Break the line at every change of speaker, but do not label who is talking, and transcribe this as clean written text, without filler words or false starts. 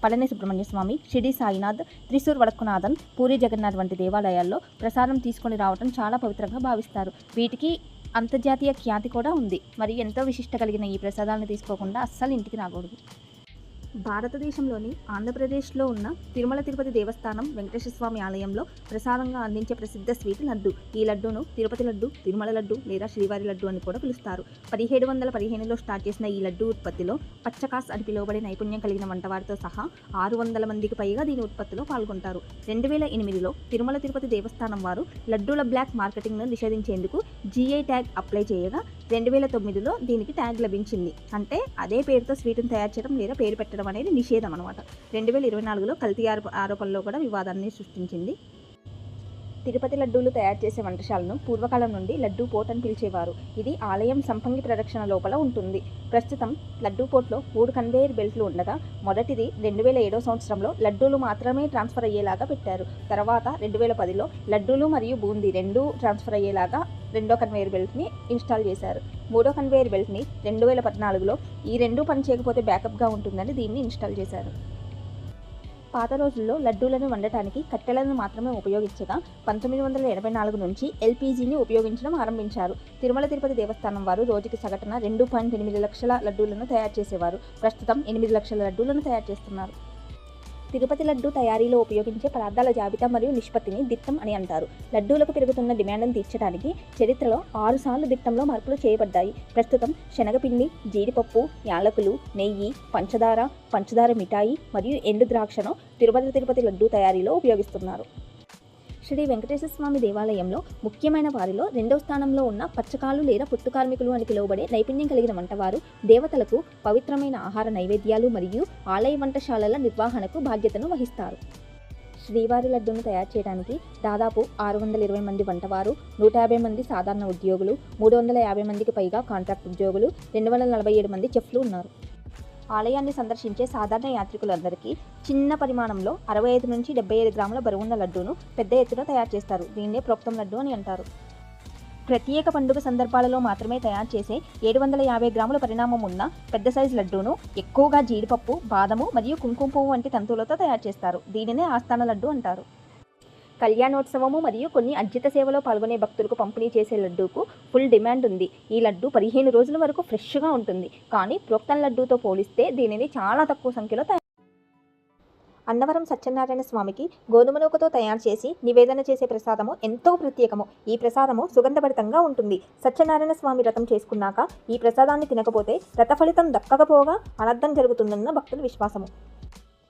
పళని సుబ్రహ్మణ్య స్వామి, షిరిడి సాయినాథ్, త్రిశూర్ వడక్కునాథన్, పూరి జగన్నాథ్ వంటి దేవాలయాల్లో ప్రసాదం తీసుకొని రావడం చాలా పవిత్రంగా భావిస్తారు. వీటికి అంతర్జాతీయ ఖ్యాతి కూడా ఉంది. మరి ఎంతో విశిష్ట కలిగిన ఈ ప్రసాదాలను తీసుకోకుండా అస్సలు ఇంటికి రాకూడదు. భారతదేశంలోని ఆంధ్రప్రదేశ్లో ఉన్న తిరుమల తిరుపతి దేవస్థానం వెంకటేశ్వర స్వామి ఆలయంలో ప్రసాదంగా అందించే ప్రసిద్ధ స్వీట్ లడ్డు. ఈ లడ్డూను తిరుపతి లడ్డు, తిరుమల లడ్డు లేదా శ్రీవారి లడ్డు అని కూడా పిలుస్తారు. 1715లో స్టార్ట్ చేసిన ఈ లడ్డు ఉత్పత్తిలో పచ్చకాస్ అని పిలువబడే నైపుణ్యం కలిగిన వంటవారితో సహా 600 మందికి పైగా దీని ఉత్పత్తిలో పాల్గొంటారు. 2008లో తిరుమల తిరుపతి దేవస్థానం వారు లడ్డూల బ్లాక్ మార్కెటింగ్ను నిషేధించేందుకు GI ట్యాగ్ అప్లై చేయగా 2009లో దీనికి ట్యాగ్ లభించింది. అంటే అదే పేరుతో స్వీట్ను తయారు చేయడం లేదా పేరు పెట్టడం అనేది నిషేధం అనమాట. 2024లో కల్తీ ఆరోపణలో కూడా వివాదాన్ని సృష్టించింది. తిరుపతి లడ్డూలు తయారు చేసే వంటశాలను పూర్వకాలం నుండి లడ్డూ పోట్ అని పిలిచేవారు. ఇది ఆలయం సంపంగి ప్రదక్షిణ లోపల ఉంటుంది. ప్రస్తుతం లడ్డూ పోట్లో 3 కన్వేయర్ బెల్ట్లు ఉండగా మొదటిది 2007 సంవత్సరంలో లడ్డూలు మాత్రమే ట్రాన్స్ఫర్ అయ్యేలాగా పెట్టారు. తర్వాత 2010లో లడ్డూలు మరియు బూందీ రెండూ ట్రాన్స్ఫర్ అయ్యేలాగా రెండో కన్వేయర్ బెల్ట్ని ఇన్స్టాల్ చేశారు. మూడో కన్వేయర్ బెల్ట్ని 2014లో ఈ రెండూ పని చేయకపోతే బ్యాకప్గా ఉంటుందని దీన్ని ఇన్స్టాల్ చేశారు. పాత రోజుల్లో లడ్డూలను వండటానికి కట్టెలను మాత్రమే ఉపయోగించగా 1984 నుంచి LPGని ఉపయోగించడం ఆరంభించారు. తిరుమల తిరుపతి దేవస్థానం వారు రోజుకి సగటున 2.8 లక్షల లడ్డూలను తయారు చేసేవారు. ప్రస్తుతం 8 లక్షల లడ్డూలను తయారు చేస్తున్నారు. తిరుపతి లడ్డు తయారీలో ఉపయోగించే పదార్థాల జాబితా మరియు నిష్పత్తిని దిట్టం అని అంటారు. లడ్డూలకు పెరుగుతున్న డిమాండ్ను తీర్చడానికి చరిత్రలో 6 సార్లు దిట్టంలో మార్పులు చేయబడ్డాయి. ప్రస్తుతం శనగపిండి, జీడిపప్పు, యాలకులు, నెయ్యి, పంచదార మిఠాయి మరియు ఎండు ద్రాక్షను తిరుపతి లడ్డు తయారీలో ఉపయోగిస్తున్నారు. శ్రీ వెంకటేశ్వర స్వామి దేవాలయంలో ముఖ్యమైన వారిలో 2వ స్థానంలో ఉన్న పచ్చకాలు లేదా పొత్తు కార్మికులు అని పిలువబడే నైపుణ్యం కలిగిన వంటవారు దేవతలకు పవిత్రమైన ఆహార నైవేద్యాలు మరియు ఆలయ వంటశాలల నిర్వహణకు బాధ్యతను వహిస్తారు. శ్రీవారి లడ్డూను తయారు చేయడానికి దాదాపు 620 మంది వంటవారు, 150 మంది సాధారణ ఉద్యోగులు, 350 మందికి పైగా కాంట్రాక్ట్ ఉద్యోగులు, 247 మంది చెఫ్లు ఉన్నారు. ఆలయాన్ని సందర్శించే సాధారణ యాత్రికులందరికీ చిన్న పరిమాణంలో 65 నుంచి 75 గ్రాముల బరువున్న లడ్డూను పెద్ద ఎత్తున తయారు చేస్తారు. దీన్నే ప్రోక్తం లడ్డు అని అంటారు. ప్రత్యేక పండుగ సందర్భాలలో మాత్రమే తయారు చేసే 750 గ్రాముల పరిమాణం ఉన్న పెద్ద సైజు లడ్డూను ఎక్కువగా జీడిపప్పు, బాదము మరియు కుంకుమ పువ్వు వంటి తంతువులతో తయారు చేస్తారు. దీనినే ఆస్థాన లడ్డు అంటారు. కళ్యాణోత్సవము మరియు కొన్ని అర్జిత సేవలో పాల్గొనే భక్తులకు పంపిణీ చేసే లడ్డూకు ఫుల్ డిమాండ్ ఉంది. ఈ లడ్డు 15 రోజుల వరకు ఫ్రెష్గా ఉంటుంది. కానీ ప్రోక్తం లడ్డూతో పోలిస్తే దీనిని చాలా తక్కువ సంఖ్యలో అన్నవరం సత్యనారాయణ స్వామికి గోధుమ నూకతో తయారు చేసి నివేదన చేసే ప్రసాదము ఎంతో ప్రత్యేకము. ఈ ప్రసాదము సుగంధభరితంగా ఉంటుంది. సత్యనారాయణ స్వామి వ్రతం చేసుకున్నాక ఈ ప్రసాదాన్ని తినకపోతే వ్రత ఫలితం దక్కకపోగా అనర్థం జరుగుతుందన్న భక్తుల విశ్వాసము.